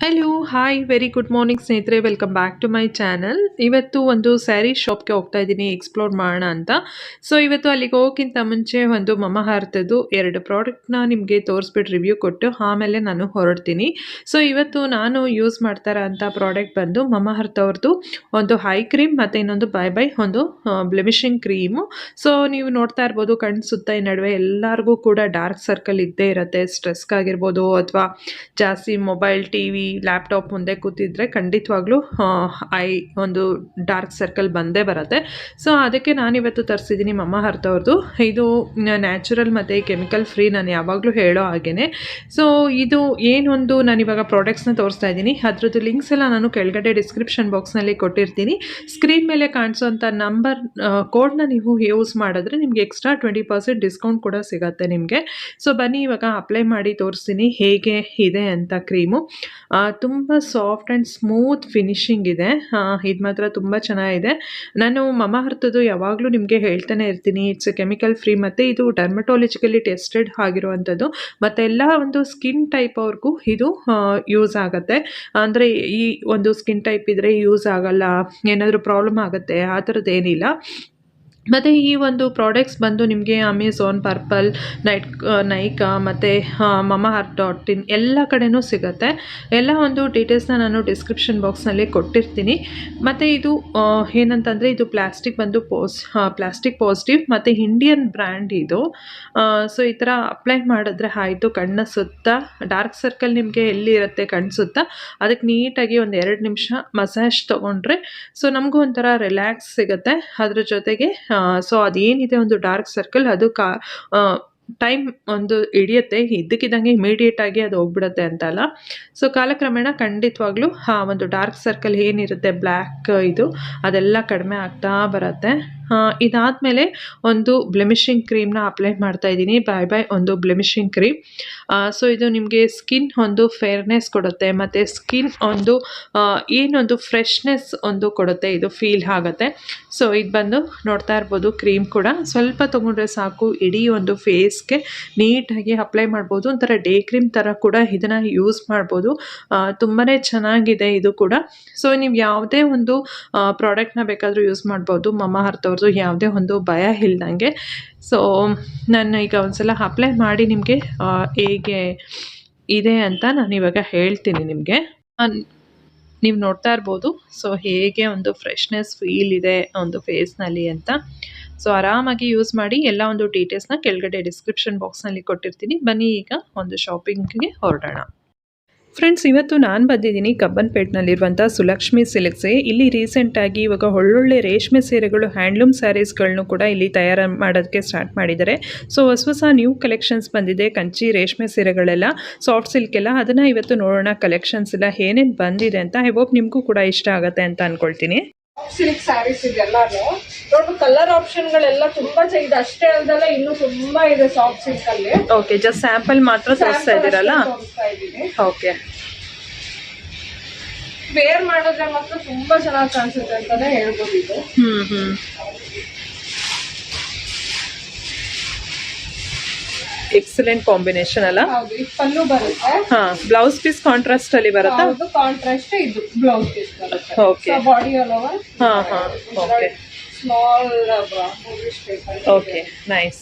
Hello hi very good morning ಸ್ನೇಹಿತರೆ, welcome back to my channel. ಇವತ್ತು ಒಂದು ಸ್ಯಾರಿ ಶಾಪ್ಗೆ ಹೋಗ್ತಾ ಇದ್ದೀನಿ ಎಕ್ಸ್ಪ್ಲೋರ್ ಮಾಡೋಣ ಅಂತ. ಸೊ ಇವತ್ತು ಅಲ್ಲಿಗೆ ಹೋಗೋಕ್ಕಿಂತ ಮುಂಚೆ ಒಂದು ಮಮಹಾರ್ತದ್ದು 2 ಪ್ರಾಡಕ್ಟ್ನ ನಿಮಗೆ ತೋರಿಸ್ಬಿಟ್ಟು ರಿವ್ಯೂ ಕೊಟ್ಟು ಆಮೇಲೆ ನಾನು ಹೊರಡ್ತೀನಿ. ಸೊ ಇವತ್ತು ನಾನು ಯೂಸ್ ಮಾಡ್ತಾ ಇರೋಂಥ ಪ್ರಾಡಕ್ಟ್ ಬಂದು ಮಮಹಾರ್ತ್ ಅವ್ರದ್ದು ಒಂದು ಹೈ ಕ್ರೀಮ್ ಮತ್ತು ಇನ್ನೊಂದು ಬೈ ಬೈ ಒಂದು ಬ್ಲೆಮಿಷಿಂಗ್ ಕ್ರೀಮು. ಸೊ ನೀವು ನೋಡ್ತಾ ಇರ್ಬೋದು ಕಣ್ಣು ಸುತ್ತ ಈ ನಡುವೆ ಎಲ್ಲರಿಗೂ ಕೂಡ ಡಾರ್ಕ್ ಸರ್ಕಲ್ ಇದ್ದೇ ಇರುತ್ತೆ. ಸ್ಟ್ರೆಸ್ಗಾಗಿರ್ಬೋದು ಅಥವಾ ಜಾಸ್ತಿ ಮೊಬೈಲ್ ಟಿವಿ ಲ್ಯಾಪ್ಟಾಪ್ ಮುಂದೆ ಕೂತಿದ್ರೆ ಖಂಡಿತವಾಗ್ಲೂ ಒಂದು ಡಾರ್ಕ್ ಸರ್ಕಲ್ ಬಂದೇ ಬರುತ್ತೆ. ಸೊ ಅದಕ್ಕೆ ನಾನಿವತ್ತು ತರಿಸಿದ್ದೀನಿ ಮಮಹಾರ್ತ್ ಅವ್ರದ್ದು. ಇದು ನ್ಯಾಚುರಲ್ ಮತ್ತು ಕೆಮಿಕಲ್ ಫ್ರೀ, ನಾನು ಯಾವಾಗಲೂ ಹೇಳೋ ಹಾಗೇ. ಸೊ ಇದು ಏನೊಂದು ನಾನಿವಾಗ ಪ್ರಾಡಕ್ಟ್ಸ್ನ ತೋರಿಸ್ತಾ ಇದ್ದೀನಿ, ಅದ್ರದ್ದು ಲಿಂಕ್ಸ್ ಎಲ್ಲ ನಾನು ಕೆಳಗಡೆ ಡಿಸ್ಕ್ರಿಪ್ಷನ್ ಬಾಕ್ಸ್ನಲ್ಲಿ ಕೊಟ್ಟಿರ್ತೀನಿ. ಸ್ಕ್ರೀನ್ ಮೇಲೆ ಕಾಣಿಸೋಂಥ ನಂಬರ್ ಕೋಡ್ನ ನೀವು ಯೂಸ್ ಮಾಡಿದ್ರೆ ನಿಮಗೆ ಎಕ್ಸ್ಟ್ರಾ 20% ಡಿಸ್ಕೌಂಟ್ ಕೂಡ ಸಿಗುತ್ತೆ ನಿಮಗೆ. ಸೊ ಬನ್ನಿ ಇವಾಗ ಅಪ್ಲೈ ಮಾಡಿ ತೋರಿಸ್ತೀನಿ ಹೇಗೆ ಇದೆ ಅಂತ. ಕ್ರೀಮು ತುಂಬ ಸಾಫ್ಟ್ ಆ್ಯಂಡ್ ಸ್ಮೂತ್ ಫಿನಿಶಿಂಗ್ ಇದೆ. ಇದು ಮಾತ್ರ ತುಂಬ ಚೆನ್ನಾಗಿದೆ. ನಾನು ಮಮಹಾರ್ತದ್ದು ಯಾವಾಗಲೂ ನಿಮಗೆ ಹೇಳ್ತಾನೆ ಇರ್ತೀನಿ, ಇಟ್ಸ್ ಕೆಮಿಕಲ್ ಫ್ರೀ ಮತ್ತು ಇದು ಡರ್ಮಟಾಲಜಿಕಲಿ ಟೆಸ್ಟೆಡ್ ಆಗಿರುವಂಥದ್ದು ಮತ್ತು ಎಲ್ಲ ಒಂದು ಸ್ಕಿನ್ ಟೈಪ್ ಅವ್ರಿಗೂ ಇದು ಯೂಸ್ ಆಗುತ್ತೆ. ಅಂದರೆ ಈ ಒಂದು ಸ್ಕಿನ್ ಟೈಪ್ ಇದ್ದರೆ ಯೂಸ್ ಆಗಲ್ಲ, ಏನಾದರೂ ಪ್ರಾಬ್ಲಮ್ ಆಗುತ್ತೆ ಆ ಥರದ್ದು ಏನಿಲ್ಲ. ಮತ್ತು ಈ ಒಂದು ಪ್ರಾಡಕ್ಟ್ಸ್ ಬಂದು ನಿಮಗೆ ಅಮೆಝಾನ್, ಪರ್ಪಲ್, ನೈಕಾ ಮತ್ತು mamaearth.in ಎಲ್ಲ ಕಡೆನೂ ಸಿಗುತ್ತೆ. ಎಲ್ಲ ಒಂದು ಡೀಟೇಲ್ಸ್ನ ನಾನು ಡಿಸ್ಕ್ರಿಪ್ಷನ್ ಬಾಕ್ಸ್ನಲ್ಲಿ ಕೊಟ್ಟಿರ್ತೀನಿ. ಮತ್ತು ಇದು ಏನಂತಂದರೆ ಇದು ಪ್ಲಾಸ್ಟಿಕ್ ಬಂದು ಪ್ಲಾಸ್ಟಿಕ್ ಪಾಸಿಟಿವ್ ಮತ್ತು ಇಂಡಿಯನ್ ಬ್ರ್ಯಾಂಡ್ ಇದು. ಸೊ ಈ ಥರ ಅಪ್ಲೈ ಮಾಡಿದ್ರೆ ಆಯಿತು. ಕಣ್ಣ ಸುತ್ತ ಡಾರ್ಕ್ ಸರ್ಕಲ್ ನಿಮಗೆ ಎಲ್ಲಿರುತ್ತೆ ಕಣ್ಣು ಸುತ್ತ, ಅದಕ್ಕೆ ನೀಟಾಗಿ ಒಂದು 2 ನಿಮಿಷ ಮಸಾಜ್ ತೊಗೊಂಡ್ರೆ ಸೊ ನಮಗೂ ಒಂಥರ ರಿಲ್ಯಾಕ್ಸ್ ಸಿಗುತ್ತೆ. ಅದ್ರ ಜೊತೆಗೆ ಸೊ ಅದೇನಿದೆ ಒಂದು ಡಾರ್ಕ್ ಸರ್ಕಲ್ ಅದು ಟೈಮ್ ಒಂದು ಹಿಡಿಯುತ್ತೆ, ಇದ್ದಕ್ಕಿದ್ದಂಗೆ ಇಮಿಡಿಯೇಟಾಗಿ ಅದು ಹೋಗ್ಬಿಡುತ್ತೆ ಅಂತಲ್ಲ. ಸೊ ಕಾಲಕ್ರಮೇಣ ಖಂಡಿತವಾಗ್ಲೂ ಒಂದು ಡಾರ್ಕ್ ಸರ್ಕಲ್ ಏನಿರುತ್ತೆ ಬ್ಲ್ಯಾಕ್ ಇದು ಅದೆಲ್ಲ ಕಡಿಮೆ ಆಗ್ತಾ ಬರುತ್ತೆ. ಇದಾದಮೇಲೆ ಒಂದು ಬ್ಲೆಮಿಷಿಂಗ್ ಕ್ರೀಮ್ನ ಅಪ್ಲೈ ಮಾಡ್ತಾ ಇದ್ದೀನಿ. ಬೈ ಒಂದು ಬ್ಲೆಮಿಷಿಂಗ್ ಕ್ರೀಮ್. ಸೊ ಇದು ನಿಮಗೆ ಸ್ಕಿನ್ ಒಂದು ಫೇರ್ನೆಸ್ ಕೊಡುತ್ತೆ ಮತ್ತು ಸ್ಕಿನ್ ಒಂದು ಏನೊಂದು ಫ್ರೆಶ್ನೆಸ್ ಒಂದು ಕೊಡುತ್ತೆ, ಇದು ಫೀಲ್ ಆಗುತ್ತೆ. ಸೊ ಇದು ಬಂದು ನೋಡ್ತಾ ಇರ್ಬೋದು ಕ್ರೀಮ್ ಕೂಡ ಸ್ವಲ್ಪ ತೊಗೊಂಡ್ರೆ ಸಾಕು, ಇಡೀ ಒಂದು ಫೇಸ್ಗೆ ನೀಟಾಗಿ ಅಪ್ಲೈ ಮಾಡ್ಬೋದು. ಒಂಥರ ಡೇ ಕ್ರೀಮ್ ಥರ ಕೂಡ ಇದನ್ನು ಯೂಸ್ ಮಾಡ್ಬೋದು. ತುಂಬಾ ಚೆನ್ನಾಗಿದೆ ಇದು ಕೂಡ. ಸೊ ನೀವು ಯಾವುದೇ ಒಂದು ಪ್ರಾಡಕ್ಟ್ನ ಬೇಕಾದರೂ ಯೂಸ್ ಮಾಡ್ಬೋದು. ಮಮಹಾರ್ತ್ ಅವ್ರದ್ದು ಯಾವುದೇ ಒಂದು ಭಯ ಇಲ್ದಂಗೆ. ಸೊ ನಾನು ಈಗ ಒಂದ್ಸಲ ಅಪ್ಲೈ ಮಾಡಿ ನಿಮಗೆ ಹೇಗೆ ಇದೆ ಅಂತ ನಾನು ಇವಾಗ ಹೇಳ್ತೀನಿ ನಿಮಗೆ. ನೀವು ನೋಡ್ತಾ ಇರ್ಬೋದು ಸೊ ಹೇಗೆ ಒಂದು ಫ್ರೆಶ್ನೆಸ್ ಫೀಲ್ ಇದೆ ಒಂದು ಫೇಸ್ನಲ್ಲಿ ಅಂತ. ಸೊ ಆರಾಮಾಗಿ ಯೂಸ್ ಮಾಡಿ. ಎಲ್ಲ ಒಂದು ಡೀಟೇಲ್ಸ್ನ ಕೆಳಗಡೆ ಡಿಸ್ಕ್ರಿಪ್ಷನ್ ಬಾಕ್ಸ್ನಲ್ಲಿ ಕೊಟ್ಟಿರ್ತೀನಿ. ಬನ್ನಿ ಈಗ ಒಂದು ಶಾಪಿಂಗ್ಗೆ ಹೊರಡೋಣ. ಫ್ರೆಂಡ್ಸ್, ಇವತ್ತು ನಾನು ಬಂದಿದ್ದೀನಿ ಕಬ್ಬನ್ಪೇಟ್ನಲ್ಲಿರುವಂಥ ಸುಲಕ್ಷ್ಮಿ ಸಿಲ್ಕ್ಸ್ಗೆ. ಇಲ್ಲಿ ರೀಸೆಂಟಾಗಿ ಇವಾಗ ಒಳ್ಳೊಳ್ಳೆ ರೇಷ್ಮೆ ಸೀರೆಗಳು, ಹ್ಯಾಂಡ್ಲೂಮ್ ಸ್ಯಾರೀಸ್ಗಳನ್ನು ಕೂಡ ಇಲ್ಲಿ ತಯಾರು ಮಾಡೋದಕ್ಕೆ ಸ್ಟಾರ್ಟ್ ಮಾಡಿದ್ದಾರೆ. ಸೊ ಹೊಸ ನ್ಯೂ ಕಲೆಕ್ಷನ್ಸ್ ಬಂದಿದೆ, ಕಂಚಿ ರೇಷ್ಮೆ ಸೀರೆಗಳೆಲ್ಲ, ಸಾಫ್ಟ್ ಸಿಲ್ಕ್ ಎಲ್ಲ. ಅದನ್ನು ಇವತ್ತು ನೋಡೋಣ ಕಲೆಕ್ಷನ್ಸ್ ಎಲ್ಲ ಏನೇನು ಬಂದಿದೆ ಅಂತ. ಐ ಹೋಪ್ ನಿಮಗೂ ಕೂಡ ಇಷ್ಟ ಆಗುತ್ತೆ ಅಂತ ಅಂದ್ಕೊಳ್ತೀನಿ. ಸಿಲ್ಕ್ ಸ್ಯಾರೀಸ್ ಇದೆಲ್ಲಾನು ನೋಡಿ, ಕಲರ್ ಆಪ್ಷನ್ಗಳೆಲ್ಲ ತುಂಬಾ ಇದೆ. ಅಷ್ಟೇ ಅಲ್ದಲ್ಲ ಇನ್ನೂ ತುಂಬಾ ಇದೆ ಸಾಫ್ಟ್ ಸಿಲ್ಕ್ ಅಲ್ಲಿ. ಓಕೆ, ಜಸ್ಟ್ ಸ್ಯಾಂಪಲ್ ಮಾತ್ರ ತೋರಿಸ್ತಾ ಇದ್ದೀರಲ್ಲ? ಓಕೆ, ವೇರ್ ಮಾಡಿದ್ರೆ ಮಾತ್ರ ತುಂಬಾ ಚೆನ್ನಾಗಿ ಕಾಣಿಸುತ್ತೆ ಅಂತಾನೆ ಹೇಳ್ಬೋದು ಇದು. ಎಕ್ಸಲೆಂಟ್ ಕಾಂಬಿನೇಷನ್ ಅಲ್ಲ? ಹೌದು, ಇದು ಪಲ್ಲು ಬರುತ್ತೆ. ಬ್ಲೌಸ್ ಪೀಸ್ ಕಾಂಟ್ರಾಸ್ಟ್ ಅಲ್ಲಿ ಬರುತ್ತೆ. ಹೌದು, ಕಾಂಟ್ರಾಸ್ಟ್ ಇದು ಬ್ಲೌಸ್ ಪೀಸ್ ಬರುತ್ತೆ. Okay, body all over. Okay, small okay, nice.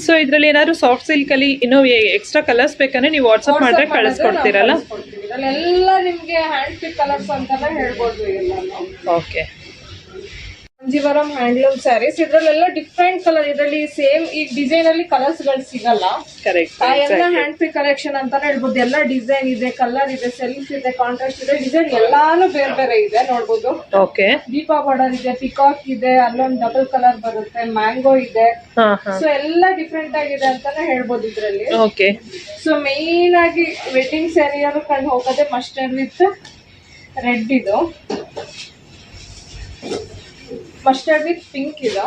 So ಇದರಲ್ಲಿ ಏನಾದ್ರು ಸಾಫ್ಟ್ ಸಿಲ್ಕ್ ಅಲ್ಲಿ ಇನ್ನೂ ಎಕ್ಸ್ಟ್ರಾ ಕಲರ್ಸ್ ಬೇಕಂದ್ರೆ ನೀವು ವಾಟ್ಸ್ಆಪ್ ಮಾಡಿದ್ರೆ ಕಳಿಸ್ಕೊಡ್ತೀರಲ್ಲ? ಎಲ್ಲ ನಿಮ್ಗೆ ಹ್ಯಾಂಡ್ ಪಿಕ್ ಕಲರ್ಸ್ ಅಂತಾನೆ ಹೇಳ್ಬೋದು ಎಲ್ಲ. Okay, Kanjeevaram handloom saris. ಇದ್ರಲ್ಲೆಲ್ಲ ಡಿಫ್ರೆಂಟ್ ಕಲರ್, ಇದರಲ್ಲಿ ಸೇಮ್ ಈ ಡಿಸೈನ್ ಅಲ್ಲಿ ಕಲರ್ಸ್ ಗಳು ಸಿಗಲ್ಲ. ಕರೆಕ್ಟ್. ಎಲ್ಲ ಹ್ಯಾಂಡ್ ಪಿಕ್ ಕಲೆಕ್ಷನ್ ಅಂತಾನೆ ಹೇಳ್ಬೋದು. ಎಲ್ಲ ಡಿಸೈನ್ ಇದೆ, ಕಲರ್ ಇದೆ, ಸೆಲ್ಫ್ ಇದೆ, ಕಾಂಟ್ರಾಸ್ಟ್ ಇದೆ, ಡಿಸೈನ್ ಎಲ್ಲಾನು ಬೇರೆ ಬೇರೆ ಇದೆ ನೋಡ್ಬೋದು. ಓಕೆ, ದೀಪಾ ಬಾರ್ಡರ್ ಇದೆ, ಪಿಕಾಕ್ ಇದೆ, ಅಲ್ಲೊಂದು ಡಬಲ್ ಕಲರ್ ಬರುತ್ತೆ, ಮ್ಯಾಂಗೋ ಇದೆ. ಸೊ ಎಲ್ಲ ಡಿಫ್ರೆಂಟ್ ಆಗಿದೆ ಅಂತಾನೆ ಹೇಳ್ಬೋದು ಇದ್ರಲ್ಲಿ. ಓಕೆ, ಸೊ ಮೇನ್ ಆಗಿ ವೆಡ್ಡಿಂಗ್ ಸ್ಯಾರಿಯರು ಕಂಡು ಹೋಗೋದೆ ಮಸ್ಟರ್ಡ್ ವಿತ್ ರೆಡ್. ಇದು ಮಸ್ಟರ್ಡ್ ವಿತ್ ಪಿಂಕ್ ಇದೆ.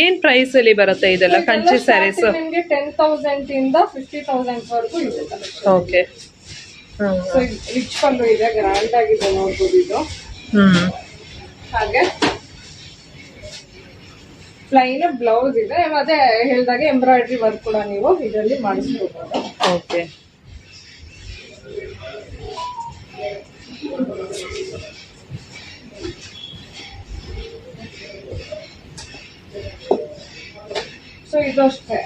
ಏನ್ ಪ್ರೈಸ್ ಅಲ್ಲಿ ಬರುತ್ತೆ ಇದೆಲ್ಲ ಕಂಚಿ ಸ್ಯಾರೀಸ್? ನಿಮಗೆ 10,000 ಇಂದ 50,000 ವರೆಗೂ ಇದೆ. ಓಕೆ, ಸೊ ರಿಚ್ ಪಲ್ಲು ಇದೆ, ಗ್ರ್ಯಾಂಡ್ ಆಗಿದೆ ನೋಡ್ಬೋದು ಇದು. ಹಾಗೆ ಪ್ಲೈನ್ ಬ್ಲೌಸ್ ಇದೆ, ಮತ್ತೆ ಹೇಳ್ದಾಗೆ ಎಂಬ್ರಾಯ್ಡ್ರಿ ವರ್ಕ್ ಕೂಡ ನೀವು ಇದರಲ್ಲಿ ಮಾಡಿಸ್ಕೋಬಹುದು. ಓಕೆ, ಸೊ ಇದು ಅಷ್ಟೇ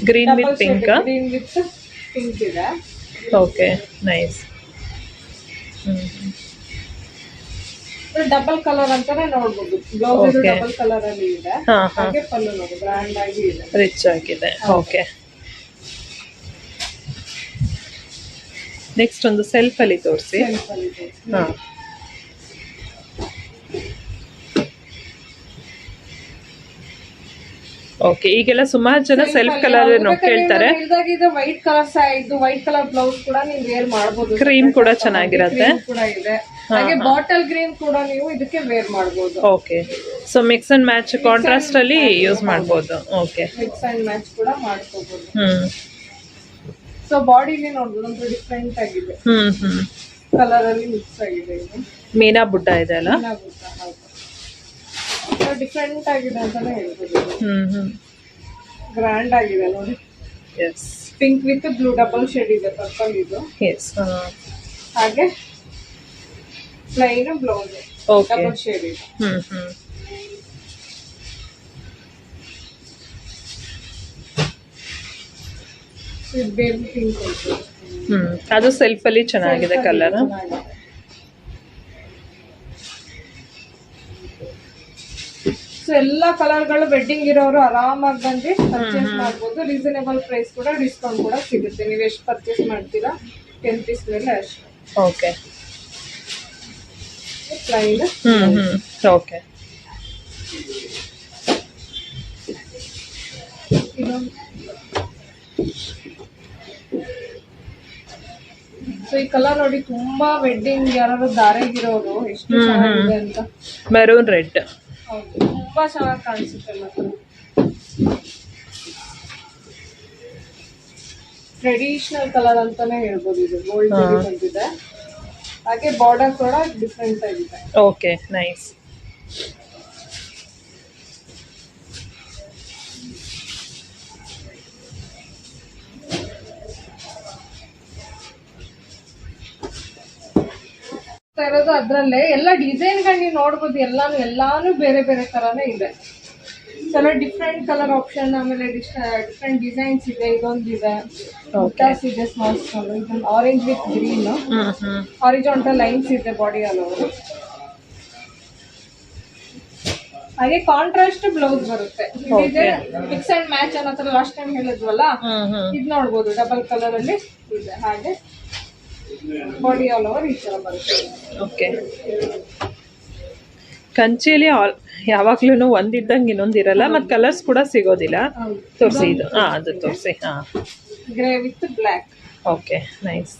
green with pink. Green with pink ಇದೆ. Okay nice. ಡಬಲ್ ಕಲರ್ ಅಂತಾನೆ ನೋಡ್ಬೋದು. Blouse Okay. ಡಬಲ್ ಕಲರ್ ಅಲ್ಲಿ ಇದೆ. ಹಾ, ಹಾ. ಹಾಗೆ ಪಲ್ಲು ನೋಡಿ ಗ್ರ್ಯಾಂಡ್ ಆಗಿ ಇದೆ. ರಿಚ್ ಆಗಿದೆ. ಓಕೆ. ನೆಕ್ಸ್ಟ್ ಒಂದು ಸೆಲ್ಫ್ ಅಲ್ಲಿ ತೋರಿಸಿ. Simple ಇದೆ. ಹಾ. ಓಕೆ, ಈಗೆಲ್ಲ ಸುಮಾರು ಜನ ಸೆಲ್ಫ್ ಕಲರ್ ಕೇಳ್ತಾರೆ. ಇದು ವೈಟ್ ಕಲರ್ ಇದು ವೈಟ್ ಕಲರ್ ಬ್ಲೌಸ್ ಕೂಡ ನೀವು ವೇರ್ ಮಾಡಬಹುದು. ಕ್ರೀಮ್ ಕೂಡ ಚೆನ್ನಾಗಿರತ್ತೆ. ಕೂಡ ಇದೆ. ಹಾಗೆ ಬಾಟಲ್ ಗ್ರೀನ್ ಕೂಡ ನೀವು ಇದಕ್ಕೆ ವೇರ್ ಮಾಡಬಹುದು. Okay, so mix and match contrast ಅಲ್ಲಿ ಯೂಸ್ ಮಾಡಬಹುದು. ಓಕೆ, ಮಿಕ್ಸ್ ಅಂಡ್ ಮ್ಯಾಚ್ ಕೂಡ ಮಾಡ್ಕೋಬಹುದು. ಸೊ ಬಾಡಿಲಿ ನೋಡ್ಬೋದು ಒಂದು ಡಿಫ್ರೆಂಟ್ ಆಗಿದೆ. ಕಲರ್ ಅಲ್ಲಿ ಮಿಕ್ಸ್ ಆಗಿದೆ. ಇದು ಮೀನಾ ಬುಡ್ಡ ಇದೆ ಅಲ್ಲ. ಡಿಫ್ರೆಂಟ್ ಆಗಿದೆ ಅಂತಾನೆ ಹೇಳ್ಬೋದು. ಗ್ರ್ಯಾಂಡ್ ಆಗಿದೆ ನೋಡಿ. Yes, pink with blue double shade ಇದೆ ಪರ್ಪಲ್ ಇದು. ಎಸ್. ಹಾಗೆ plain blouse okay. Double shade ಇದೆ. ಇದು ಬೇಬಿ ಪಿಂಕ್ ಉಂಟು. ಅದು ಸೆಲ್ಫ್ ಅಲ್ಲಿ ಚೆನ್ನಾಗಿದೆ ಕಲರ್. ಸೊ ಎಲ್ಲಾ ಕಲರ್ ಗಳು ವೆಡ್ಡಿಂಗ್ ಇರೋರು ಆರಾಮಾಗಿ ಬಂದು ಪರ್ಚೇಸ್ ಮಾಡಬಹುದು. ರೀಸನೇಬಲ್ ಪ್ರೈಸ್ ಕೂಡ ಡಿಸ್ಕೌಂಟ್ ಕೂಡ ಸಿಗುತ್ತೆ. ನೀವು ಎಷ್ಟು ಪರ್ಚೇಸ್ ಮಾಡ್ತೀರಾ 10 ಪೀಸ್ ಮೇಲೆ ಅಷ್ಟು. ಓಕೆ. ಪ್ಲೈನ್. ಓಕೆ. ಸೊ ಈ ಕಲರ್ ನೋಡಿ ತುಂಬಾ ವೆಡ್ಡಿಂಗ್ ಯಾರು ದಾರೆಗಿರೋರು ಎಷ್ಟು ಚೆನ್ನಾಗಿದೆ ಅಂತ. Maroon red. ಹೌದು, ತುಂಬಾ ಚೆನ್ನಾಗಿ ಕಾಣಿಸುತ್ತೆ. ಮತ್ತೆ ಟ್ರೆಡಿಷನಲ್ ಕಲರ್ ಅಂತಾನೆ ಹೇಳ್ಬೋದು. ಇದು ಗೋಲ್ಡ್ ಬಂದಿದೆ. ಹಾಗೆ ಬಾರ್ಡರ್ ಕೂಡ ಡಿಫ್ರೆಂಟ್ ಆಗಿದೆ. Okay, nice. ಇರೋದು ಅದ್ರಲ್ಲೇ ಎಲ್ಲ ಡಿಸೈನ್ ಗಳು ನೀವು ನೋಡ್ಬೋದು. ಎಲ್ಲಾನು ಬೇರೆ ಬೇರೆ ತರಾನೇ ಇದೆ. ಸ್ವಲ್ಪ ಡಿಫ್ರೆಂಟ್ ಕಲರ್ ಆಪ್ಷನ್, ಆಮೇಲೆ ಡಿಫ್ರೆಂಟ್ ಡಿಸೈನ್ಸ್ ಇದೆ. ಇದೊಂದಿದೆ, ಬುಟ್ಟಾಸ್ ಇದೆ, ಸ್ಮಾಲ್ ಸ್ಮಾಲ್. ಇದೊಂದು orange with green, horizontal lines ಇದೆ ಬಾಡಿ ಆಲ್ ಓವರ್. ಹಾಗೆ ಕಾಂಟ್ರಾಸ್ಟ್ ಬ್ಲೌಸ್ ಬರುತ್ತೆ. ಇದೆ ಮಿಕ್ಸ್ ಅಂಡ್ ಮ್ಯಾಚ್ ಅನ್ನೋ ತರ ಲಾಸ್ಟ್ ಟೈಮ್ ಹೇಳಿದ್ವಲ್ಲ, ಇದು ನೋಡ್ಬೋದು. ಡಬಲ್ ಕಲರ್ ಅಲ್ಲಿ ಇದೆ. ಹಾಗೆ ಬಾಡಿ ಆಲ್ ಓವರ್ ಈ ತರ ಬರುತ್ತೆ. ಓಕೆ. ಕಂಚಿಯಲ್ಲಿ ಯಾವಾಗ್ಲೂ ಒಂದಿದ್ದಂಗೆ ಇನ್ನೊಂದಿರಲ್ಲ, ಮತ್ತೆ ಕಲರ್ಸ್ ಕೂಡ ಸಿಗೋದಿಲ್ಲ. ತೋರಿಸಿ ಇದು. ಅದು ತೋರಿಸಿ. Grey with black. Okay, nice.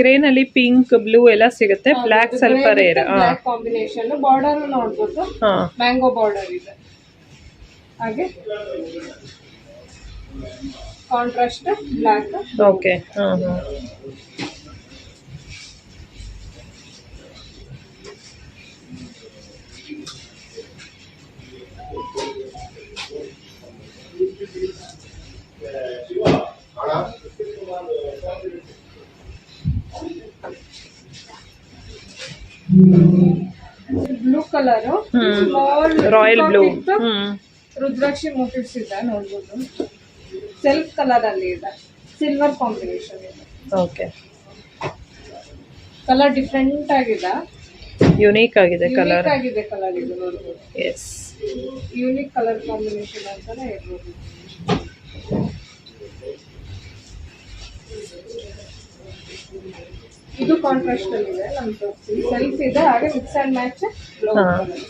ಗ್ರೇನಲ್ಲಿ ಪಿಂಕ್, ಬ್ಲೂ ಎಲ್ಲ ಸಿಗುತ್ತೆ. ಬ್ಲ್ಯಾಕ್ ಸ್ವಲ್ಪ ರೇರ್. Black combination. ಬಾರ್ಡರ್ ನೋಡ್ಬೋದು, ಮ್ಯಾಂಗೋ ಬಾರ್ಡರ್ ಇದೆ. ಹಾಗೆ contrast black. Okay. Blue colour, royal blue. Rudraksha motifs ಇದೆ ನೋಡ್ಬೋದು. ಸೆಲ್ಫ್ ಕಲರ್ ಅಲ್ಲಿ ಇದೆ. ಸಿಲ್ವರ್ ಕಾಂಬಿನೇಷನ್ ಇದೆ. ಓಕೆ. ಕಲರ್ ಡಿಫ್ರೆಂಟ್ ಆಗಿದೆ. ಯುನೀಕ್ ಆಗಿದೆ ಕಲರ್. ಆಗಿದೆ ಕಲರ್ ಇದು ನೋಡ್ಬೋದು. ಎಸ್, ಯೂನಿಕ್ ಕಲರ್ ಕಾಂಬಿನೇಷನ್ ಅಂತಾನೆ ಹೇಳ್ಬೋದು. ಇದು ಕಾಂಟ್ರಾಸ್ಟ್ ಅಲ್ಲಿ ಇದೆ. ನಮ್ದು ಸೆಲ್ಫ್ ಇದೆ. ಹಾಗೆ mix and match blouse.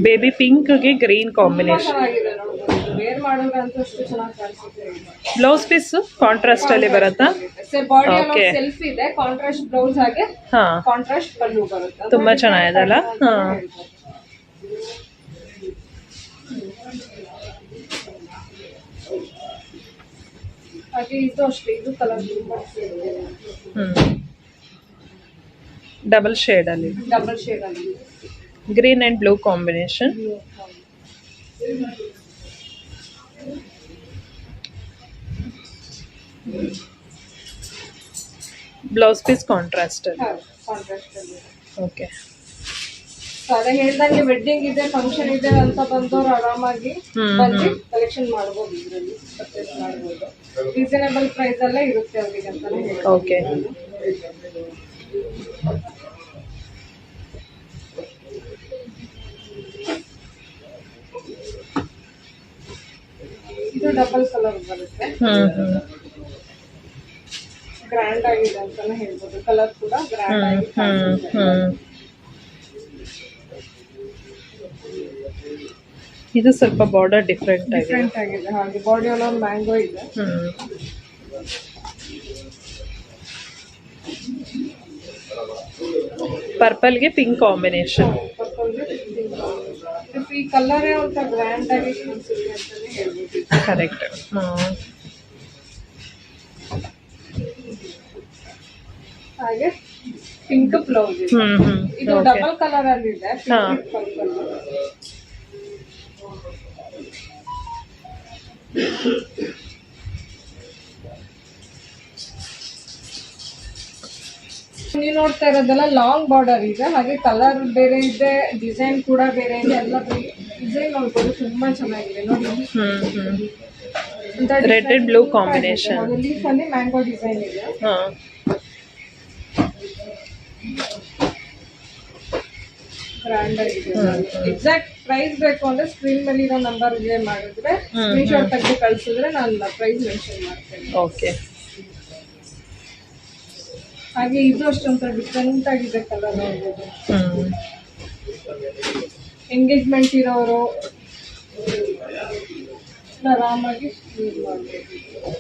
Baby pink ಗೆ ಗ್ರೀನ್ ಕಾಂಬಿನೇಷನ್ ಚೆನ್ನಾಗಿದೆ ನೋಡ್ಬೋದು. ವೇರ್ ಮಾಡೋದಂತೂ ಅಷ್ಟು ಚೆನ್ನಾಗಿ ಕಾಣಿಸುತ್ತೆ. ಬ್ಲೌಸ್ ಪೀಸ್ ಕಾಂಟ್ರಾಸ್ಟ್ ಅಲ್ಲಿ ಬರುತ್ತಾ? ಬಾಡಿ ಸೆಲ್ಫ್ ಇದೆ. ಕಾಂಟ್ರಾಸ್ಟ್ ಬ್ಲೌಸ್ ಹಾಗೆ ಕಾಂಟ್ರಾಸ್ಟ್ ಪಲ್ಲು ಬರುತ್ತೆ. ತುಂಬಾ ಚೆನ್ನಾಗಿದೆ ಅಲ್ಲ? ಹಾಗೆ ಇದು ಅಷ್ಟೇ. ಇದು ಕಲರ್ ಡಬಲ್ ಶೇಡ್ ಅಲ್ಲಿ. ಡಬಲ್ ಶೇಡ್ ಅಲ್ಲಿ green and blue combination. Blouse piece contrast ಅಲ್ಲಿ. ಕಾಂಟ್ರಾಸ್ಟ್ ಅಲ್ಲಿ. ಓಕೆ. ಅದೇ ಹೇಳ್ದಂಗೆ ವೆಡ್ಡಿಂಗ್ ಇದೆ, ಫಂಕ್ಷನ್ ಇದೆ ಅಂತ ಬಂದವರು ಆರಾಮಾಗಿ ಬಂದು ಕಲೆಕ್ಷನ್ ಮಾಡ್ಬೋದು, ಇದರಲ್ಲಿ ಪರ್ಚೇಸ್ ಮಾಡ್ಬೋದು. ರೀಸನೇಬಲ್ ಪ್ರೈಸ್ ಅಲ್ಲೇ ಇರುತ್ತೆ ಅವ್ರಿಗೆ ಅಂತಾನೆ ಹೇಳ್ಬೋದು. ಓಕೆ. ಇದು ಡಬಲ್ ಕಲರ್ ಬರುತ್ತೆ, ಗ್ರ್ಯಾಂಡ್ ಆಗಿದೆ ಅಂತಾನೆ ಹೇಳ್ಬೋದು. ಕಲರ್ ಕೂಡ ಗ್ರ್ಯಾಂಡ್ ಆಗಿದೆ. ಇದು ಸ್ವಲ್ಪ ಬಾರ್ಡರ್ ಡಿಫ್ರೆಂಟ್ ಆಗಿದೆ. ಹಾಗೆ ಬಾಡಿ ಒಳಗೆ ಒಂದು ಮ್ಯಾಂಗೋ ಇದೆ. ಪರ್ಪಲ್ಗೆ ಪಿಂಕ್ ಕಾಂಬಿನೇಷನ್. ಈ ಕಲರೇ ಒಂಥರ ಗ್ರ್ಯಾಂಡ್ ಆಗಿ ಕಾಣಿಸುತ್ತೆ ಅಂತಾನೆ ಹೇಳ್ಬೋದು. ಕರೆಕ್ಟ್. ಹಾಗೆ ಪಿಂಕ್ ಬ್ಲೌಸ್ ಇದೆ. ಇದು ಡಬಲ್ ಕಲರ್ ಅಲ್ಲಿ ಇದೆ, ಪರ್ಪಲ್. ನೀವು ನೋಡ್ತಾ ಇರೋದೆಲ್ಲ ಲಾಂಗ್ ಬಾರ್ಡರ್ ಇದೆ, ಹಾಗೆ ಕಲರ್ ಬೇರೆ ಇದೆ, ಡಿಸೈನ್ ಕೂಡ ಬೇರೆ ಇದೆ. ಎಲ್ಲ ಡಿಸೈನ್ ನೋಡ್ಬೋದು, ತುಂಬಾ ಚೆನ್ನಾಗಿದೆ ನೋಡಿ. Red and blue combination. Leaf ಅಲ್ಲಿ ಮ್ಯಾಂಗೋ ಡಿಸೈನ್ ಇದೆ. ಗ್ರ್ಯಾಂಡ್ ಆಗಿದೆ. ಎಕ್ಸಾಕ್ಟ್ ಪ್ರೈಸ್ ಬೇಕು ಅಂದ್ರೆ ಸ್ಕ್ರೀನ್ ಮೇಲೆ ಇರೋ ನಂಬರ್ ಗೆ ಮಾಡಿದ್ರೆ ಸ್ಕ್ರೀನ್ ಶಾಟ್ ತೆಗೆದು ಕಳಿಸಿದ್ರೆ ನಾನು ಪ್ರೈಸ್ ಮೆನ್ಷನ್ ಮಾಡ್ತೇನೆ. ಓಕೆ. ಹಾಗೆ ಇದು ಅಷ್ಟೊಂದು ಡಿಫ್ರೆಂಟ್ ಆಗಿದೆ ಕಲರ್ ನೋಡ್ಬೋದು. ಎಂಗೇಜ್ಮೆಂಟ್ ಇರೋರು ಆರಾಮಾಗಿ ಯೂಸ್ ಮಾಡ್ಬೋದು.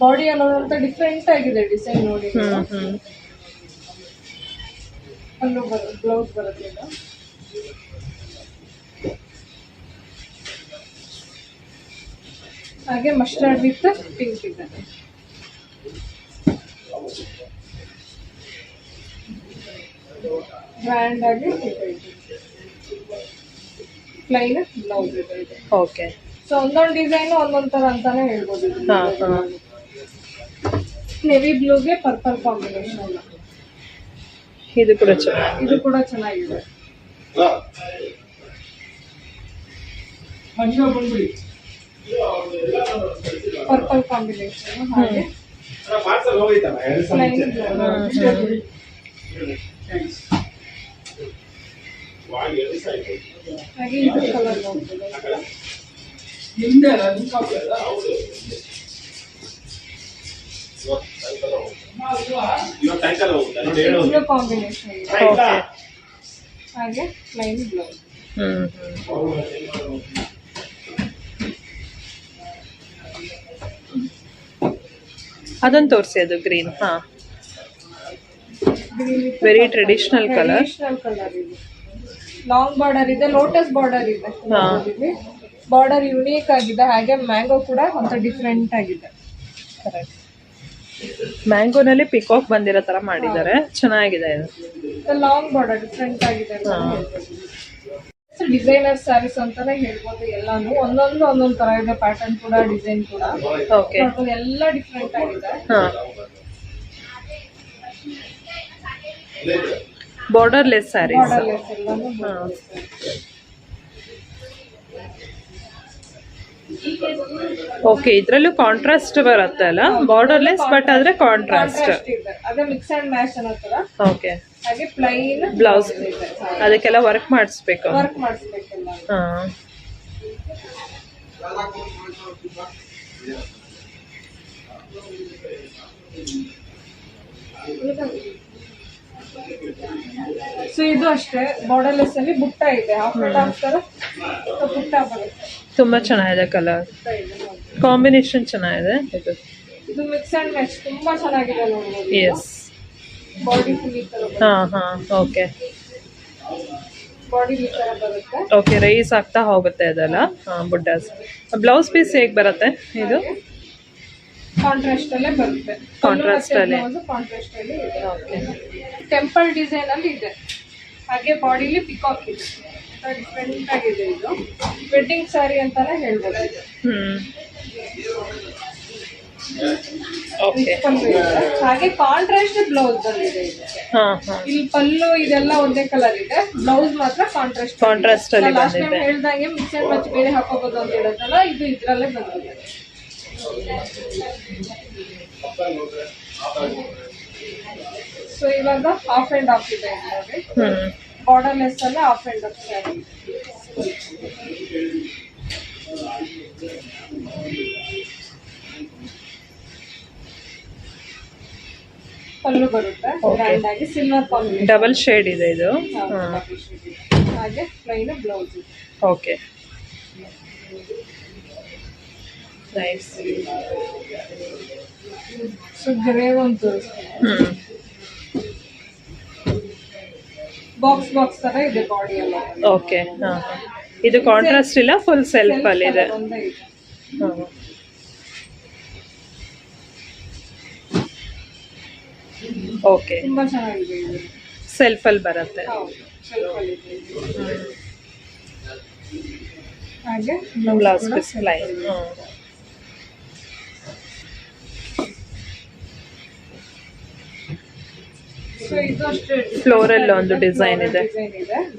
ಬಾಡಿ ಅನ್ನೋದಂತ ಡಿಫ್ರೆಂಟ್ ಆಗಿದೆ ಡಿಸೈನ್ ನೋಡಿ. ಅಲ್ಲೂ ಬ್ಲೌಸ್ ಬರುತ್ತೆ. ಹಾಗೆ ಮಸ್ಟರ್ಡ್ ವಿತ್ ಪಿಂಕ್ ಇದೆ. ಗ್ರ್ಯಾಂಡ್ ಆಗಿ ಪ್ಲೈನ್ ಬ್ಲೌಸ್ ಇದೆ. ಓಕೆ. ಸೊ ಒಂದೊಂದು ಡಿಸೈನ್ ಒಂದೊಂದ್ ತರ ಅಂತಾನೆ ಹೇಳ್ಬೋದು. ನೆವಿ ಬ್ಲೂಗೆ ಪರ್ಪಲ್ ಕಾಂಬಿನೇಷನ್. ಇದು ಕೂಡ ಚೆನ್ನಾಗಿದೆ. Purple combination. ಹಾಗೆ ಹಾಗೆ ಇದು ಕಲರ್ ನೋಡ್ಬೋದು. ಕಾಂಬಿನೇಷನ್ ಹಾಗೆ ಪ್ಲೈನ್ ಬ್ಲೌಸ್. ಅದನ್ನು ತೋರಿಸಿ. ಅದು ಗ್ರೀನ್. Very traditional colour. ಇದೆ. ಲಾಂಗ್ ಬಾರ್ಡರ್ ಇದೆ, ಲೋಟಸ್ ಬಾರ್ಡರ್ ಇದೆ. ಬಾರ್ಡರ್ ಯುನೀಕ್ ಆಗಿದೆ. ಹಾಗೆ ಮ್ಯಾಂಗೋ ಕೂಡ ಒಂಥರ ಡಿಫ್ರೆಂಟ್ ಆಗಿದೆ. ಕರೆಕ್ಟ್. ಮ್ಯಾಂಗೋನಲ್ಲಿ ಪಿಕಾಕ್ ಬಂದಿರೋ ತರ ಮಾಡಿದ್ದಾರೆ, ಚೆನ್ನಾಗಿದೆ. ಇದು ಲಾಂಗ್ ಬಾರ್ಡರ್ ಡಿಫ್ರೆಂಟ್ ಆಗಿದೆ. ಡಿಸೈನರ್ ಸ್ಯಾರೀಸ್ ಅಂತಾನೆ ಹೇಳ್ಬೋದು. ಎಲ್ಲಾನು ಒಂದೊಂದು ತರ ಇದೆ, ಪ್ಯಾಟರ್ನ್ ಕೂಡ, ಡಿಸೈನ್ ಕೂಡ. ಓಕೆ. ಎಲ್ಲ ಡಿಫ್ರೆಂಟ್ ಆಗಿದೆ. ಬಾರ್ಡರ್ಲೆಸ್ ಸ್ಯಾರೀಸ್. ಓಕೆ. ಇದ್ರಲ್ಲೂ ಕಾಂಟ್ರಾಸ್ಟ್ ಬರುತ್ತೆ ಅಲ್ಲ, ಬಾರ್ಡರ್ಲೆಸ್ ಬಟ್ ಆದ್ರೆ ಕಾಂಟ್ರಾಸ್ಟ್. ಅದೇ ಮಿಕ್ಸ್ ಅಂಡ್ ಮ್ಯಾಚ್ ಅನ್ನೋ ತರ. ಓಕೆ. ಹಾಗೆ ಪ್ಲೈನ್ ಬ್ಲೌಸ್. ಅದಕ್ಕೆಲ್ಲ ವರ್ಕ್ ಮಾಡಿಸ್ಬೇಕು. ಸೊ ಇದು ಅಷ್ಟೇ ಬಾರ್ಡರ್ಲೆಸ್ ಅಲ್ಲಿ ಬುಟ್ಟ ಇದೆ. ಹಾಫ್ ತರ ಬುಟ್ಟ ಬರುತ್ತೆ. ತುಂಬಾ ಚೆನ್ನಾಗಿದೆ ಕಲರ್ ಕಾಂಬಿನೇಷನ್, ಚೆನ್ನಾಗಿದೆ. ಇದು ಮಿಕ್ಸ್ ಅಂಡ್ ಮ್ಯಾಚ್ ತುಂಬಾ ಚೆನ್ನಾಗಿದೆ ನೋಡ್ಬೋದು. ಎಸ್. ಬಾಡಿ ಫುಲ್ ಈ ತರ. ಓಕೆ. ಬಾಡಿ ಈ ತರ ಬರುತ್ತೆ. ಓಕೆ. ರೈಸ್ ಆಗ್ತಾ ಹೋಗುತ್ತೆ ಅದೆಲ್ಲ. ಬುಡ್ಡಾಸ್. ಬ್ಲೌಸ್ ಪೀಸ್ ಹೇಗೆ ಬರುತ್ತೆ ಇದು? ಕಾಂಟ್ರಾಸ್ಟ್ ಅಲ್ಲೇ ಬರುತ್ತೆ. ಕಾಂಟ್ರಾಸ್ಟ್ ಅಲ್ಲಿ. ಕಾಂಟ್ರಾಸ್ಟ್ ಅಲ್ಲಿ ಇದೆ. ಓಕೆ. ಟೆಂಪಲ್ ಡಿಸೈನ್ ಅಲ್ಲಿ ಇದೆ. ಹಾಗೆ ಬಾಡಿಲಿ ಪಿಕಾಕ್ ಇದೆ. ಡಿಫ್ರೆಂಟ್ ಆಗಿದೆ. ಇದು ವೆಡ್ಡಿಂಗ್ ಸ್ಯಾರಿ ಅಂತಾನೆ ಹೇಳ್ಬೋದು. ಓಕೆ. ಪಲ್ಲು ಇದೆ. ಹಾಗೆ ಕಾಂಟ್ರಾಸ್ಟ್ ಬ್ಲೌಸ್ ಬಂದಿದೆ ಇದಕ್ಕೆ. ಇಲ್ಲಿ ಪಲ್ಲು ಇದೆಲ್ಲ ಒಂದೇ ಕಲರ್ ಇದೆ, ಬ್ಲೌಸ್ ಮಾತ್ರ ಕಾಂಟ್ರಾಸ್ಟ್ ಅಲ್ಲಿ ಲಾಸ್ಟ್ ಟೈಮ್ ಹೇಳ್ದಂಗೆ ಮಿಕ್ಸ್ ಅಂಡ್ ಮ್ಯಾಚ್ ಬೇರೆ ಹಾಕೋಬಹುದು ಅಂತ ಹೇಳಿದ್ರಲ್ಲ, ಇದು ಇದ್ರಲ್ಲೇ ಬಂದಿದೆ. ಸೊ ಇವಾಗ ಹಾಫ್ ಅಂಡ್ ಹಾಫ್ ಇದೆ ನೋಡಿ, ಬಾರ್ಡರ್ಲೆಸ್ ಅಲ್ಲ, ಹಾಫ್ ಅಂಡ್ ಹಾಫ್ ಸ್ಯಾರಿ. ಪಲ್ಲು ಬರುತ್ತೆ ಗ್ರ್ಯಾಂಡ್ ಆಗಿ, ಸಿಲ್ವರ್ ಕಾಂಬಿನೇಷನ್, ಡಬಲ್ ಶೇಡ್ ಇದೆ ಇದು. ಹಾಗೆ plain blouse. Okay, nice. So grey ಒಂದು ಬಾಕ್ಸ್ ತರ ಇದೆ ಬಾಡಿ ಎಲ್ಲ. ಓಕೆ, ಇದು ಕಾಂಟ್ರಾಸ್ಟ್ ಇಲ್ಲ, ಫುಲ್ ಸೆಲ್ಫ್ ಅಲ್ಲಿ ಇದೆ. ಓಕೆ, ತುಂಬಾ ಚೆನ್ನಾಗಿದೆ ಇದು. ಸೆಲ್ಫ್ ಅಲ್ಲಿ ಬರುತ್ತೆ. ಹಾಗೆ ಬ್ಲೌಸ್ ಪೀಸ್ ಲೈನ್. ಸೊ ಇದು ಅಷ್ಟೇ ಫ್ಲೋರಲ್ ಒಂದು ಡಿಸೈನ್ ಇದೆ.